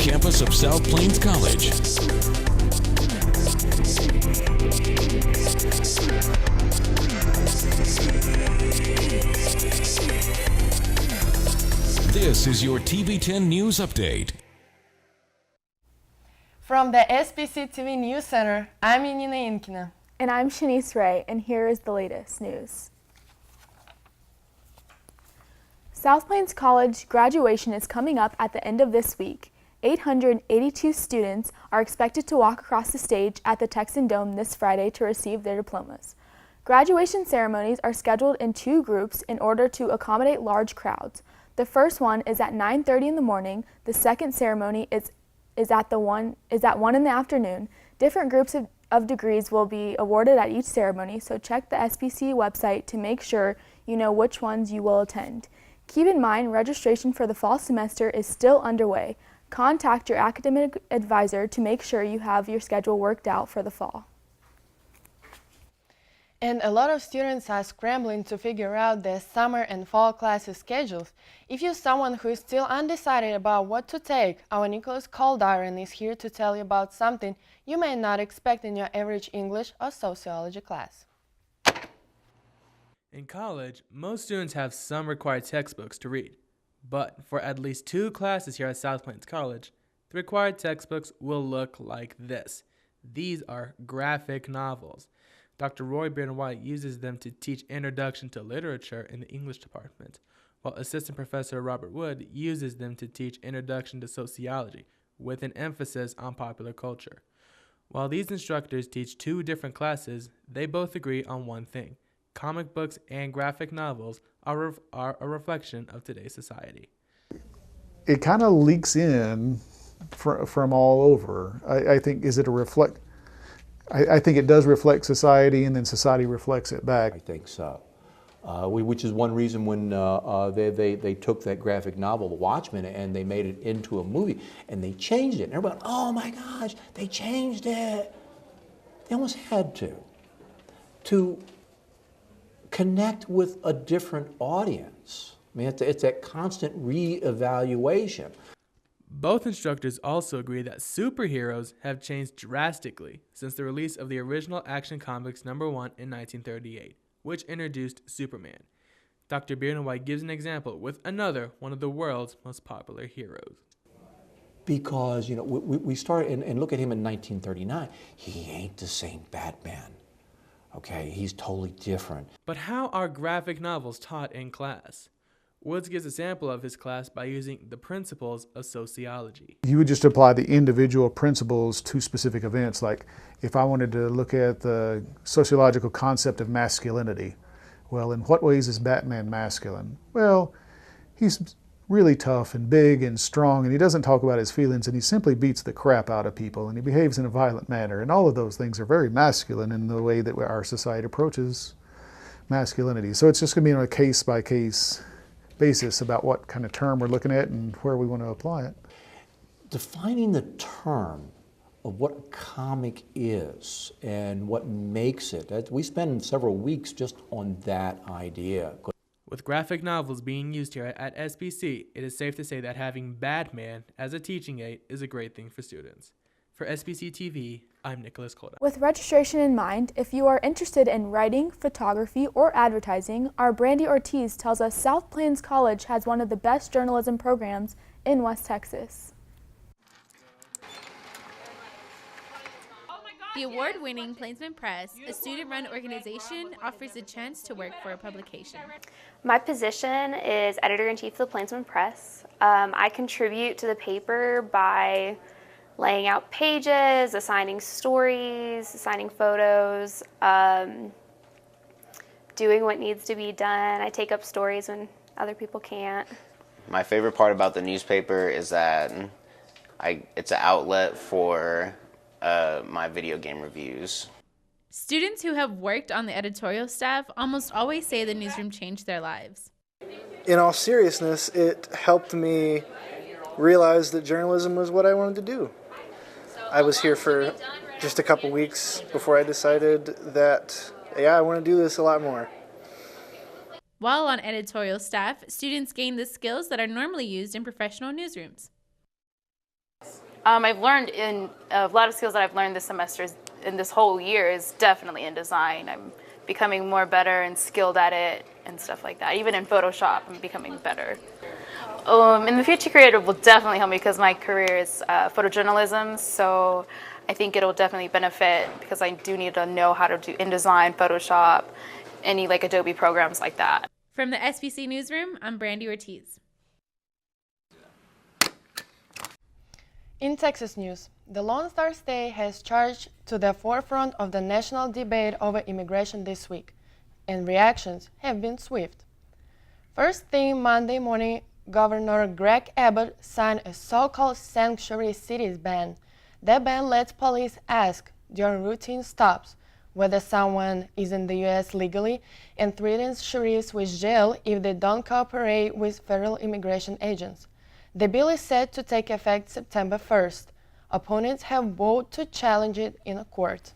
campus of South Plains College. This is your TV10 News Update. From the SBC TV News Center, I'm Yanina Inkina. And I'm Shanice Ray, and here is the latest news. South Plains College graduation is coming up at the end of this week. 882 students are expected to walk across the stage at the Texan Dome this Friday to receive their diplomas. Graduation ceremonies are scheduled in two groups in order to accommodate large crowds. The first one is at 9:30 in the morning. The second ceremony is at 1 in the afternoon. Different groups of degrees will be awarded at each ceremony, so check the SBC website to make sure you know which ones you will attend. Keep in mind, registration for the fall semester is still underway. Contact your academic advisor to make sure you have your schedule worked out for the fall. And a lot of students are scrambling to figure out their summer and fall classes schedules. If you're someone who is still undecided about what to take, our Nicholas Caldiron is here to tell you about something you may not expect in your average English or sociology class. In college, most students have some required textbooks to read. But for at least two classes here at South Plains College, the required textbooks will look like this. These are graphic novels. Dr. Roy White uses them to teach Introduction to Literature in the English department, while Assistant Professor Robert Wood uses them to teach Introduction to Sociology, with an emphasis on popular culture. While these instructors teach two different classes, they both agree on one thing. Comic books and graphic novels are a reflection of today's society. It kind of leaks in from all over. I think, is it a reflect? I think it does reflect society, and then society reflects it back. I think so. Which is one reason when they took that graphic novel, The Watchmen, and they made it into a movie, and they changed it. And everybody, oh my gosh, they changed it. They almost had to connect with a different audience. I mean, it's that constant re-evaluation. Both instructors also agree that superheroes have changed drastically since the release of the original Action Comics #1 in 1938, which introduced Superman. Dr. White gives an example with another one of the world's most popular heroes. Because, you know, we start and look at him in 1939. He ain't the same Batman. Okay, he's totally different. But how are graphic novels taught in class? Woods gives a sample of his class by using the principles of sociology. You would just apply the individual principles to specific events. Like if I wanted to look at the sociological concept of masculinity, well, in what ways is Batman masculine? Well, he's really tough and big and strong, and he doesn't talk about his feelings, and he simply beats the crap out of people, and he behaves in a violent manner. And all of those things are very masculine in the way that our society approaches masculinity. So it's just going to be on a case-by-case basis about what kind of term we're looking at and where we want to apply it. Defining the term of what a comic is and what makes it, we spend several weeks just on that idea. With graphic novels being used here at SBC, it is safe to say that having Batman as a teaching aid is a great thing for students. For SBC TV, I'm Nicholas Colda. With registration in mind, if you are interested in writing, photography, or advertising, our Brandy Ortiz tells us South Plains College has one of the best journalism programs in West Texas. The award-winning Plainsman Press, a student-run organization, offers a chance to work for a publication. My position is editor-in-chief of the Plainsman Press. I contribute to the paper by laying out pages, assigning stories, assigning photos, doing what needs to be done. I take up stories when other people can't. My favorite part about the newspaper is that it's an outlet for my video game reviews. Students who have worked on the editorial staff almost always say the newsroom changed their lives. In all seriousness, it helped me realize that journalism was what I wanted to do. I was here for just a couple weeks before I decided that, yeah, I want to do this a lot more. While on editorial staff, students gain the skills that are normally used in professional newsrooms. I've learned in a lot of skills that I've learned this semester in this whole year is definitely in design. I'm becoming more better and skilled at it and stuff like that. Even in Photoshop, I'm becoming better. In the future, creative will definitely help me because my career is photojournalism, so I think it'll definitely benefit because I do need to know how to do InDesign, Photoshop, any like Adobe programs like that. From the SBC Newsroom, I'm Brandy Ortiz. In Texas news, the Lone Star State has charged to the forefront of the national debate over immigration this week, and reactions have been swift. First thing Monday morning, Governor Greg Abbott signed a so-called sanctuary cities ban. That ban lets police ask during routine stops whether someone is in the U.S. legally and threatens sheriffs with jail if they don't cooperate with federal immigration agents. The bill is set to take effect September 1st. Opponents have vowed to challenge it in a court.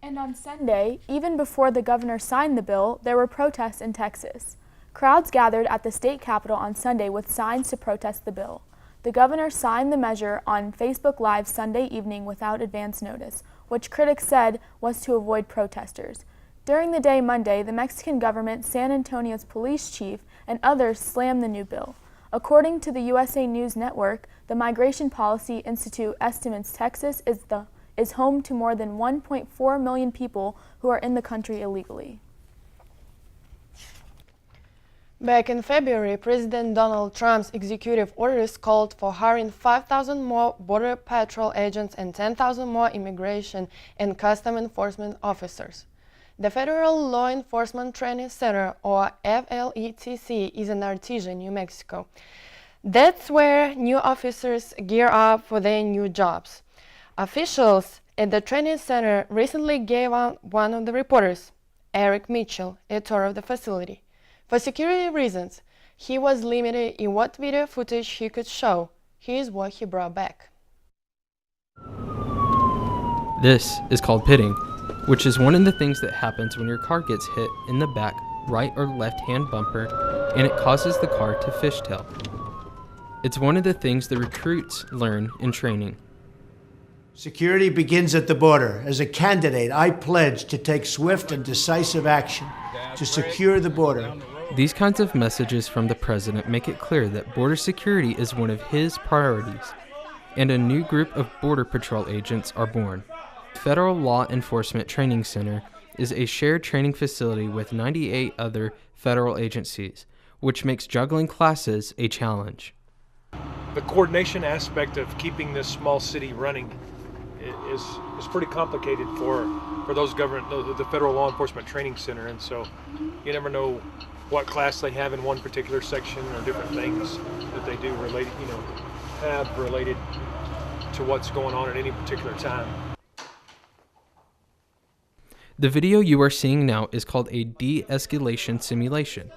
And on Sunday, even before the governor signed the bill, there were protests in Texas. Crowds gathered at the state capitol on Sunday with signs to protest the bill. The governor signed the measure on Facebook Live Sunday evening without advance notice, which critics said was to avoid protesters. During the day Monday, the Mexican government, San Antonio's police chief, and others slammed the new bill. According to the USA News Network, the Migration Policy Institute estimates Texas is home to more than 1.4 million people who are in the country illegally. Back in February, President Donald Trump's executive orders called for hiring 5,000 more Border Patrol agents and 10,000 more immigration and custom enforcement officers. The Federal Law Enforcement Training Center, or FLETC, is in Artesia, New Mexico. That's where new officers gear up for their new jobs. Officials at the training center recently gave out one of the reporters, Eric Mitchell, a tour of the facility. For security reasons, he was limited in what video footage he could show. Here's what he brought back. This is called pitting, which is one of the things that happens when your car gets hit in the back right or left hand bumper and it causes the car to fishtail. It's one of the things the recruits learn in training. Security begins at the border. As a candidate, I pledge to take swift and decisive action to secure the border. These kinds of messages from the president make it clear that border security is one of his priorities, and a new group of Border Patrol agents are born. Federal Law Enforcement Training Center is a shared training facility with 98 other federal agencies, which makes juggling classes a challenge. The coordination aspect of keeping this small city running is pretty complicated for those the Federal Law Enforcement Training Center, and so you never know what class they have in one particular section or different things that they do related to what's going on at any particular time. The video you are seeing now is called a de-escalation simulation.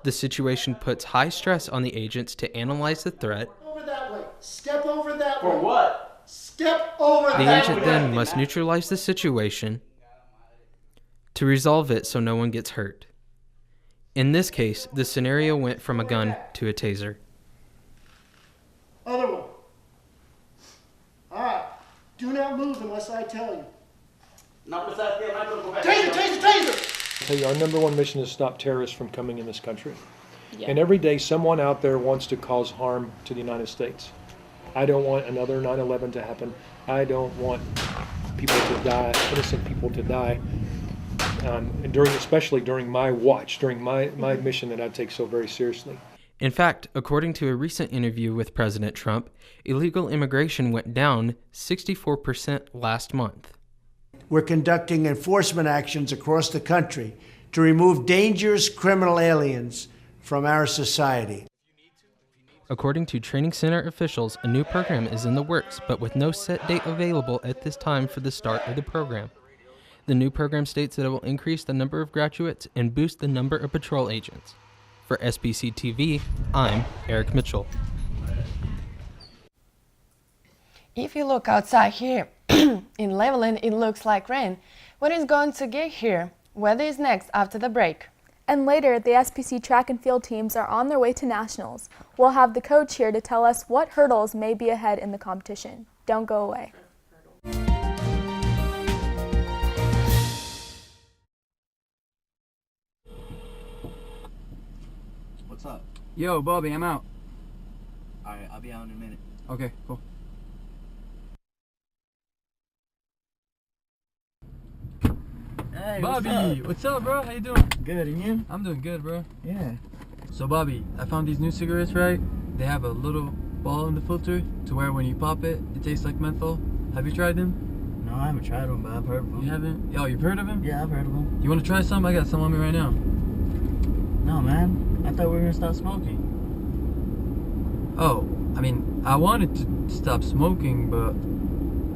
The situation puts high stress on the agents to analyze the threat. Over that way. Step over that way. For what? Step over that way. The agent then must neutralize the situation to resolve it so no one gets hurt. In this case, the scenario went from a gun to a taser. Other one. All right. Do not move unless I tell you. Not unless I feel I'm going to go back. Taser, taser, taser! I tell you, our number one mission is to stop terrorists from coming in this country. Yeah. And every day someone out there wants to cause harm to the United States. I don't want another 9/11 to happen. I don't want people to die, innocent people to die. And especially during my watch, during my mission that I take so very seriously. In fact, according to a recent interview with President Trump, illegal immigration went down 64% last month. We're conducting enforcement actions across the country to remove dangerous criminal aliens from our society. According to training center officials, a new program is in the works, but with no set date available at this time for the start of the program. The new program states that it will increase the number of graduates and boost the number of patrol agents. For SBC TV, I'm Eric Mitchell. If you look outside here, in Levelland, it looks like rain. When it's going to get here? Weather is next after the break. And later, the SPC track and field teams are on their way to nationals. We'll have the coach here to tell us what hurdles may be ahead in the competition. Don't go away. What's up? Yo, Bobby, I'm out. Alright, I'll be out in a minute. Okay, cool. Hey, Bobby, what's up, bro? How you doing? Good, and you? I'm doing good, bro. Yeah. So, Bobby, I found these new cigarettes, right? They have a little ball in the filter to where when you pop it, it tastes like menthol. Have you tried them? No, I haven't tried them, but I've heard of them. You haven't? Yo, you've heard of them? Yeah, I've heard of them. You want to try some? I got some on me right now. No, man. I thought we were going to stop smoking. Oh, I mean, I wanted to stop smoking, but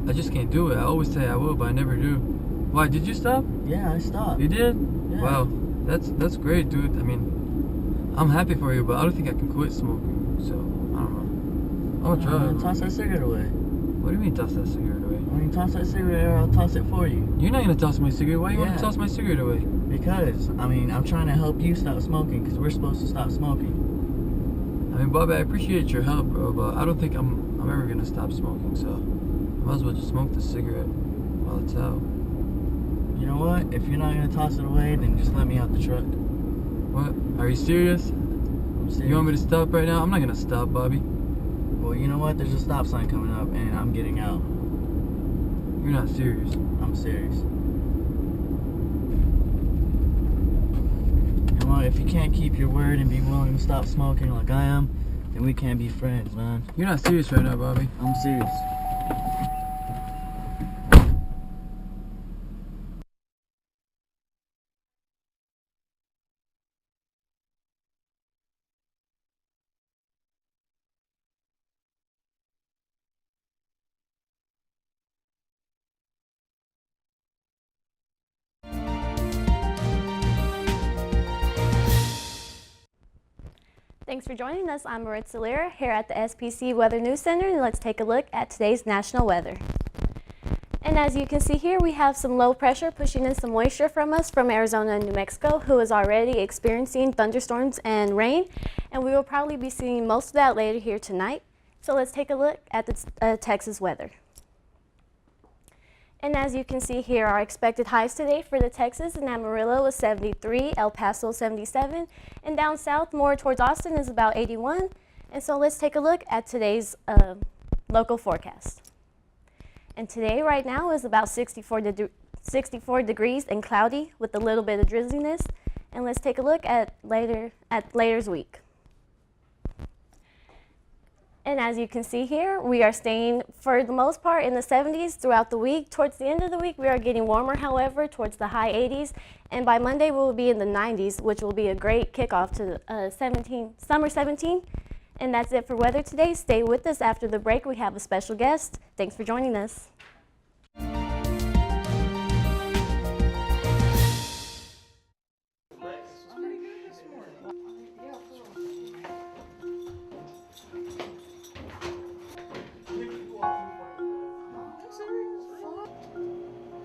I just can't do it. I always say I will, but I never do. Why, did you stop? Yeah, I stopped. You did? Yeah. Wow, that's great, dude. I mean, I'm happy for you, but I don't think I can quit smoking, so, I don't know. I'm gonna try. Toss that cigarette away. What do you mean toss that cigarette away? I mean, toss that cigarette or I'll toss it for you. You're not gonna toss my cigarette. Why you want to toss my cigarette away? Because, I mean, I'm trying to help you stop smoking, because we're supposed to stop smoking. I mean, Bobby, I appreciate your help, bro, but I don't think I'm ever gonna stop smoking, so I might as well just smoke the cigarette while it's out. You know what? If you're not gonna toss it away, then just let me out the truck. What? Are you serious? I'm serious. You want me to stop right now? I'm not gonna stop, Bobby. Well, you know what? There's a stop sign coming up, and I'm getting out. You're not serious. I'm serious. You know what? If you can't keep your word and be willing to stop smoking like I am, then we can't be friends, man. You're not serious right now, Bobby. I'm serious. Thanks for joining us. I'm Maritza Lira here at the SPC Weather News Center, and let's take a look at today's national weather. And as you can see here, we have some low pressure pushing in some moisture from us from Arizona and New Mexico, who is already experiencing thunderstorms and rain, and we will probably be seeing most of that later here tonight. So let's take a look at the Texas weather. And as you can see here, our expected highs today for the Texas in Amarillo is 73, El Paso 77, and down south more towards Austin is about 81. And so let's take a look at today's local forecast. And today right now is about 64 degrees and cloudy with a little bit of drizzliness. And let's take a look at later's week. And as you can see here, we are staying, for the most part, in the 70s throughout the week. Towards the end of the week, we are getting warmer, however, towards the high 80s. And by Monday, we will be in the 90s, which will be a great kickoff to Summer 17. And that's it for weather today. Stay with us after the break. We have a special guest. Thanks for joining us.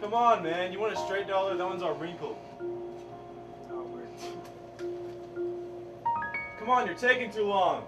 Come on, man. You want a straight dollar? That one's all wrinkled. Come on, you're taking too long.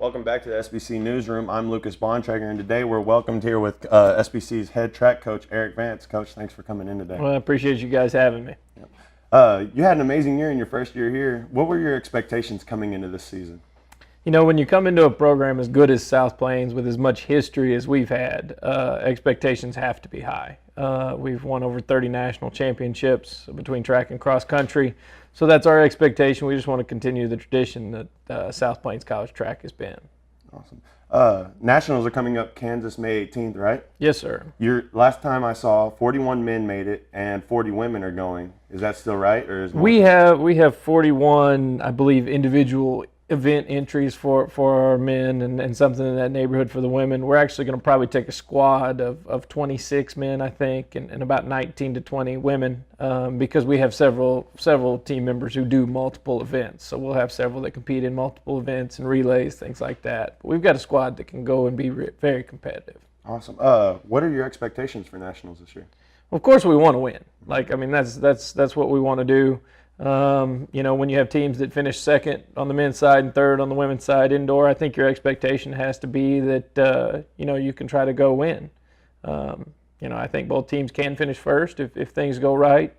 Welcome back to the SBC Newsroom. I'm Lucas Bontrager, and today we're welcomed here with SBC's head track coach, Eric Vance. Coach, thanks for coming in today. Well, I appreciate you guys having me. You had an amazing year in your first year here. What were your expectations coming into this season? You know, when you come into a program as good as South Plains with as much history as we've had, expectations have to be high. We've won over 30 national championships between track and cross country. So that's our expectation. We just want to continue the tradition that South Plains College track has been. Awesome. Nationals are coming up Kansas May 18th, right? Yes, sir. Last time I saw, 41 men made it and 40 women are going. Is that still right? Or is we have 41, I believe, individual event entries for our men and something in that neighborhood for the women. We're actually going to probably take a squad of 26 men, I think, and about 19 to 20 women because we have several team members who do multiple events. So we'll have several that compete in multiple events and relays, things like that. But we've got a squad that can go and be very competitive. Awesome. What are your expectations for nationals this year? Of course, we want to win. That's what we want to do. You know, when you have teams that finish second on the men's side and third on the women's side indoor, I think your expectation has to be that, you know, you can try to go win. You know, I think both teams can finish first if things go right.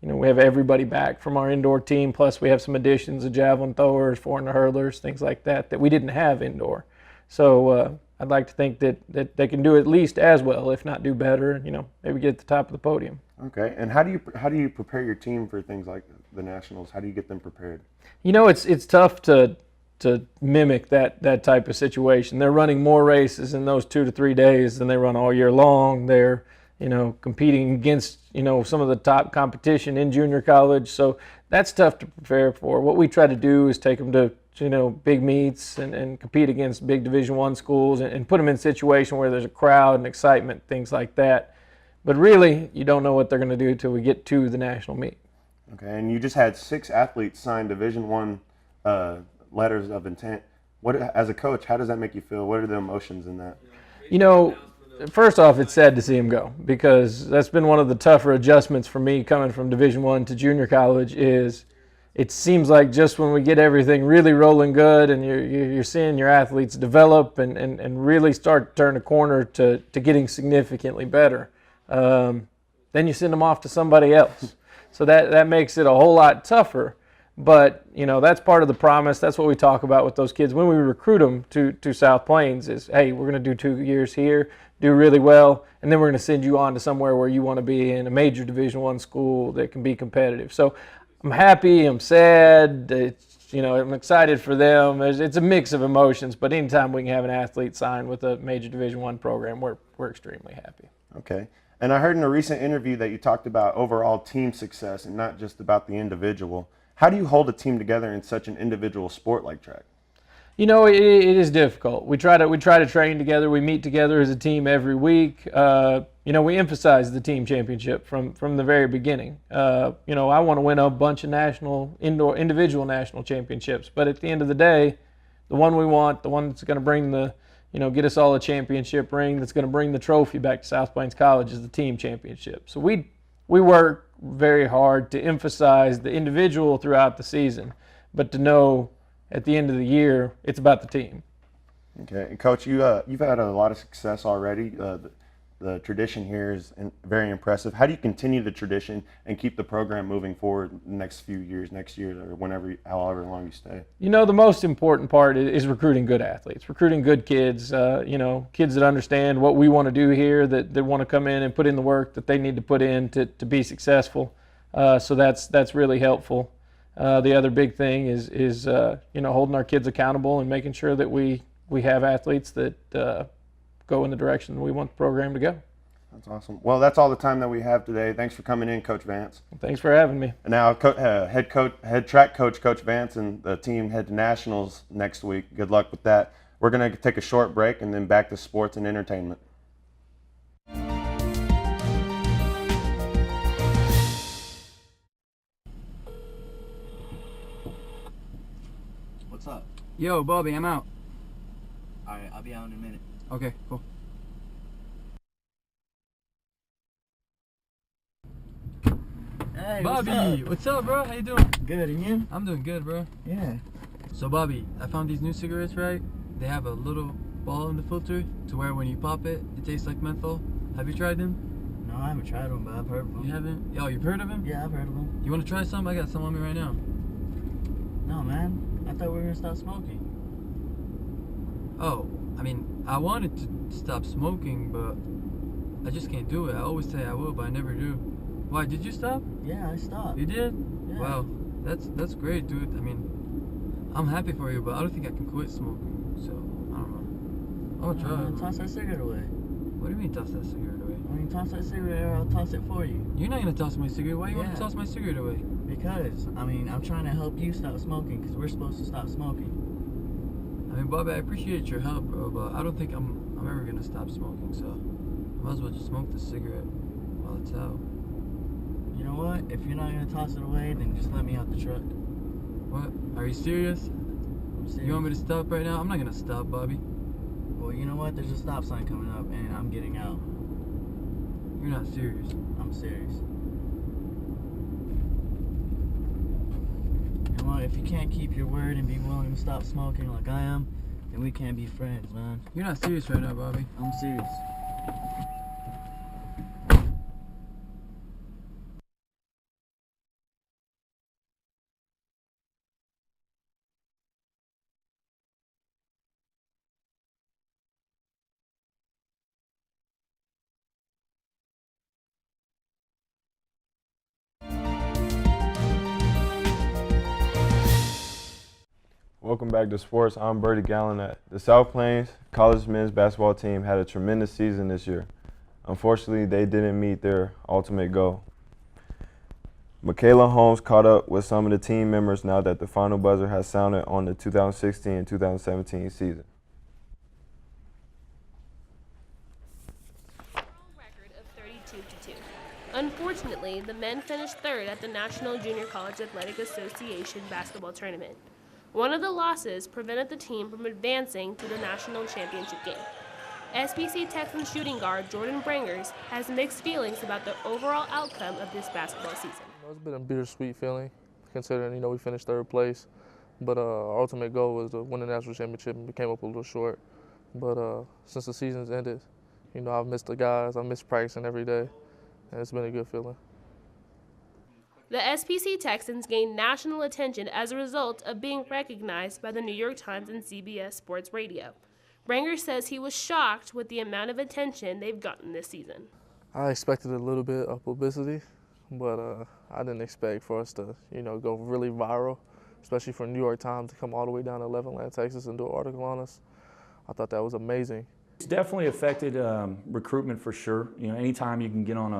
You know, we have everybody back from our indoor team, plus we have some additions of javelin throwers, 400 hurlers, things like that we didn't have indoor. So I'd like to think that they can do at least as well, if not do better, you know, maybe get at the top of the podium. Okay, and how do you prepare your team for things like the nationals? How do you get them prepared? You know, it's tough to mimic that type of situation. They're running more races in those 2 to 3 days than they run all year long. They're, you know, competing against, you know, some of the top competition in junior college. So that's tough to prepare for. What we try to do is take them to, you know, big meets and compete against big Division I schools and put them in a situation where there's a crowd and excitement, things like that. But really, you don't know what they're going to do until we get to the national meet. Okay, and you just had 6 athletes sign Division I letters of intent. What, as a coach, how does that make you feel? What are the emotions in that? You know, first off, it's sad to see him go because that's been one of the tougher adjustments for me coming from Division I to junior college is it seems like just when we get everything really rolling good and you're seeing your athletes develop and really start to turn a corner to getting significantly better, then you send them off to somebody else. So that makes it a whole lot tougher. But, you know, that's part of the promise. That's what we talk about with those kids. When we recruit them to South Plains is, hey, we're going to do 2 years here, do really well, and then we're going to send you on to somewhere where you want to be in a major Division I school that can be competitive. So I'm happy, I'm sad, you know, I'm excited for them. It's a mix of emotions, but anytime we can have an athlete sign with a major Division I program, we're extremely happy. Okay. And I heard in a recent interview that you talked about overall team success and not just about the individual. How do you hold a team together in such an individual sport like track? You know, it is difficult. We try to train together. We meet together as a team every week. You know, we emphasize the team championship from the very beginning. You know, I want to win a bunch of individual national championships, but at the end of the day, the one we want, the one that's going to bring get us all a championship ring, that's going to bring the trophy back to South Plains College is the team championship. So we work very hard to emphasize the individual throughout the season, but to know at the end of the year, it's about the team. Okay, and Coach, you've had a lot of success already. The tradition here is very impressive. How do you continue the tradition and keep the program moving forward the next few years, next year, or however long you stay? You know, the most important part is recruiting good athletes, recruiting good kids, you know, kids that understand what we want to do here, that want to come in and put in the work that they need to put in to be successful. So that's really helpful. The other big thing is you know, holding our kids accountable and making sure that we have athletes that go in the direction we want the program to go. That's awesome. Well, that's all the time that we have today. Thanks for coming in, Coach Vance. Thanks for having me. And now, head track coach, Coach Vance, and the team head to nationals next week. Good luck with that. We're going to take a short break and then back to sports and entertainment. What's up? Yo, Bobby, I'm out. Alright, I'll be out in a minute. Okay, cool. Hey, Bobby, what's up, bro? How you doing? Good, and you? I'm doing good, bro. Yeah. So Bobby, I found these new cigarettes, right? They have a little ball in the filter to where when you pop it, it tastes like menthol. Have you tried them? No, I haven't tried them, but I've heard of them. You haven't? Yo, you've heard of them? Yeah, I've heard of them. You want to try some? I got some on me right now. No, man. I thought we were gonna stop smoking. Oh, I mean, I wanted to stop smoking, but I just can't do it. I always say I will, but I never do. Why, did you stop? Yeah, I stopped. You did? Yeah. Wow, that's great, dude. I mean, I'm happy for you, but I don't think I can quit smoking, so I don't know. I'm gonna try. Toss that cigarette away. What do you mean toss that cigarette away? I mean, toss that cigarette or I'll toss it for you. You're not gonna toss my cigarette. Why you want to toss my cigarette away? Because, I mean, I'm trying to help you stop smoking because we're supposed to stop smoking. I mean, Bobby, I appreciate your help, bro, but I don't think I'm ever gonna stop smoking, so I might as well just smoke the cigarette while it's out. You know what? If you're not gonna toss it away, then just let me out the truck. What? Are you serious? I'm serious. You want me to stop right now? I'm not gonna stop, Bobby. Well, you know what? There's a stop sign coming up, and I'm getting out. You're not serious. I'm serious. You know what? If you can't keep your word and be willing to stop smoking like I am, then we can't be friends, man. You're not serious right now, Bobby. I'm serious. Welcome back to sports. I'm Bertie Gallinet. The South Plains College men's basketball team had a tremendous season this year. Unfortunately, they didn't meet their ultimate goal. Michaela Holmes caught up with some of the team members now that the final buzzer has sounded on the 2016-2017 season. Record of 32-2. Unfortunately, the men finished third at the National Junior College Athletic Association basketball tournament. One of the losses prevented the team from advancing to the national championship game. SBC Texans shooting guard Jordan Brangers has mixed feelings about the overall outcome of this basketball season. It's been a bittersweet feeling, considering we finished third place, but our ultimate goal was to win the national championship, and we came up a little short. But since the season's ended, I've missed the guys, I've missed practicing every day, and it's been a good feeling. The SPC Texans gained national attention as a result of being recognized by the New York Times and CBS Sports Radio. Branger says he was shocked with the amount of attention they've gotten this season. I expected a little bit of publicity, but I didn't expect for us to, go really viral, especially for New York Times to come all the way down to Levelland, Texas and do an article on us. I thought that was amazing. It's definitely affected recruitment for sure. Anytime you can get on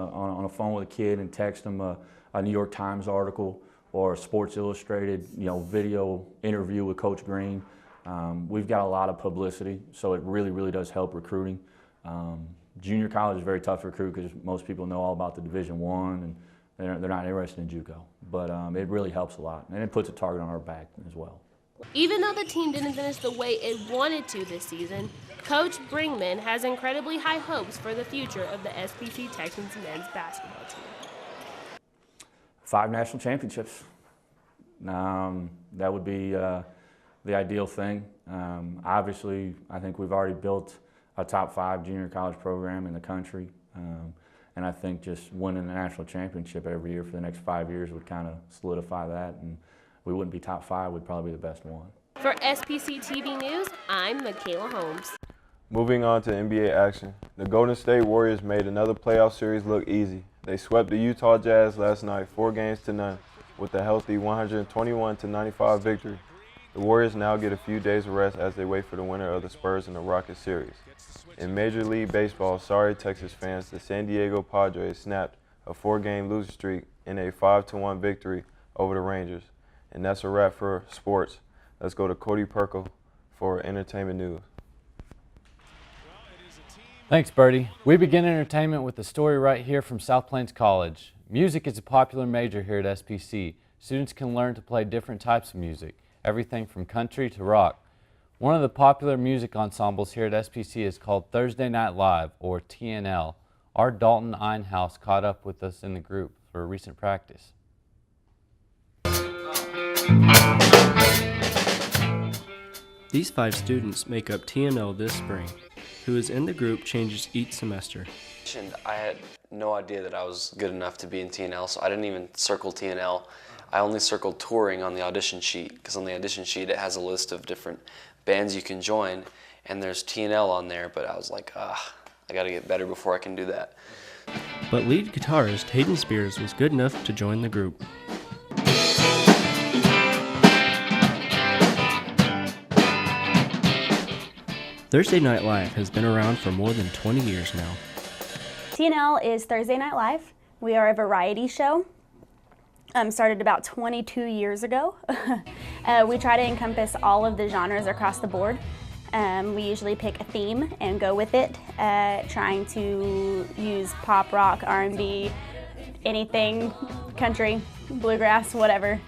a phone with a kid and text them a New York Times article or a Sports Illustrated, video interview with Coach Green, we've got a lot of publicity, so it really, really does help recruiting. Junior college is very tough to recruit because most people know all about the Division I, and they're not interested in JUCO. But it really helps a lot, and it puts a target on our back as well. Even though the team didn't finish the way it wanted to this season, Coach Bringman has incredibly high hopes for the future of the SPC Texans men's basketball team. 5 national championships. That would be the ideal thing. Obviously, I think we've already built a top 5 junior college program in the country. And I think just winning the national championship every year for the next 5 years would kind of solidify that. And we wouldn't be top 5, we'd probably be the best one. For SPC TV News, I'm Michaela Holmes. Moving on to NBA action. The Golden State Warriors made another playoff series look easy. They swept the Utah Jazz last night 4-0 with a healthy 121-95 victory. The Warriors now get a few days of rest as they wait for the winner of the Spurs and the Rockets series. In Major League Baseball, sorry Texas fans, the San Diego Padres snapped a 4-game losing streak in a 5-1 victory over the Rangers. And that's a wrap for sports. Let's go to Cody Perkle for entertainment news. Thanks, Bertie. We begin entertainment with a story right here from South Plains College. Music is a popular major here at SPC. Students can learn to play different types of music, everything from country to rock. One of the popular music ensembles here at SPC is called Thursday Night Live, or TNL. Our Dalton Einhaus caught up with us in the group for a recent practice. These 5 students make up TNL this spring. Who is in the group changes each semester. I had no idea that I was good enough to be in TNL, so I didn't even circle TNL. I only circled touring on the audition sheet, because on the audition sheet it has a list of different bands you can join, and there's TNL on there, but I was like, I gotta get better before I can do that. But lead guitarist Hayden Spears was good enough to join the group. Thursday Night Live has been around for more than 20 years now. TNL is Thursday Night Live. We are a variety show. Started about 22 years ago. We try to encompass all of the genres across the board. We usually pick a theme and go with it, trying to use pop, rock, R&B, anything, country, bluegrass, whatever.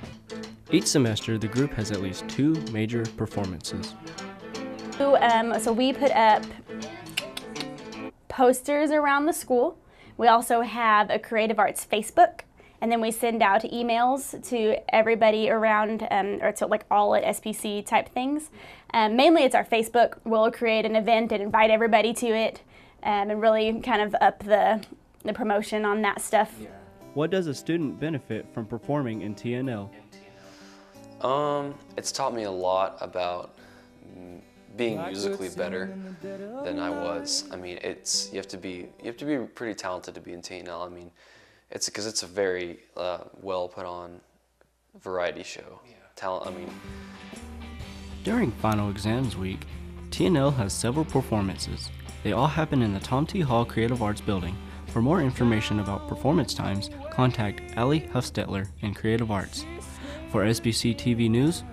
Each semester, the group has at least 2 major performances. So we put up posters around the school. We also have a Creative Arts Facebook, and then we send out emails to everybody around, or to like all at SPC type things. Mainly it's our Facebook. We'll create an event and invite everybody to it, and really kind of up the promotion on that stuff. What does a student benefit from performing in TNL? It's taught me a lot about being musically better than I was. I mean, you have to be pretty talented to be in TNL. I mean, it's because it's a very well put on variety show. During final exams week, TNL has several performances. They all happen in the Tom T. Hall Creative Arts Building. For more information about performance times, contact Allie Huffstetler in Creative Arts. For SBC TV News,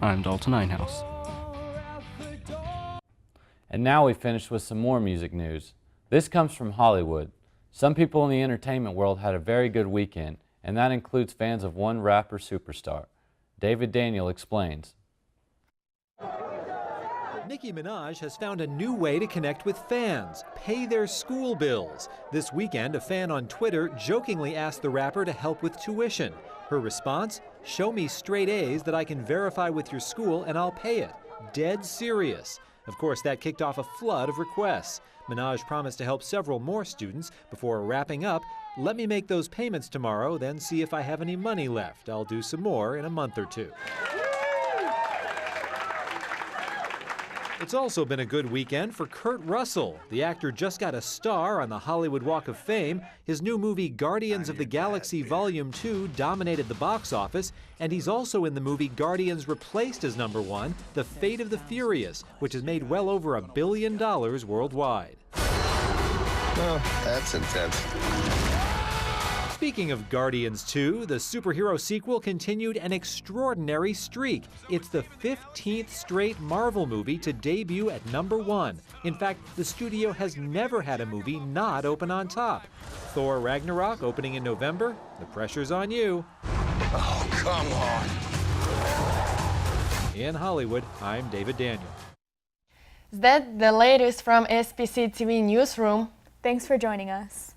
I'm Dalton Ninehouse. And now we finish with some more music news. This comes from Hollywood. Some people in the entertainment world had a very good weekend, and that includes fans of one rapper superstar. David Daniel explains. Nicki Minaj has found a new way to connect with fans, pay their school bills. This weekend, a fan on Twitter jokingly asked the rapper to help with tuition. Her response, "Show me straight A's that I can verify with your school and I'll pay it." Dead serious. Of course, that kicked off a flood of requests. Minaj promised to help several more students before wrapping up. "Let me make those payments tomorrow, then see if I have any money left. I'll do some more in a month or 2. It's also been a good weekend for Kurt Russell. The actor just got a star on the Hollywood Walk of Fame. His new movie Guardians of the Galaxy Volume 2 dominated the box office, and he's also in the movie Guardians Replaced as #1, The Fate of the Furious, which has made well over $1 billion worldwide. Well, that's intense. Speaking of Guardians 2, the superhero sequel continued an extraordinary streak. It's the 15th straight Marvel movie to debut at #1. In fact, the studio has never had a movie not open on top. Thor Ragnarok opening in November. The pressure's on you. Oh, come on. In Hollywood, I'm David Daniel. Is that the latest from SPC TV Newsroom? Thanks for joining us.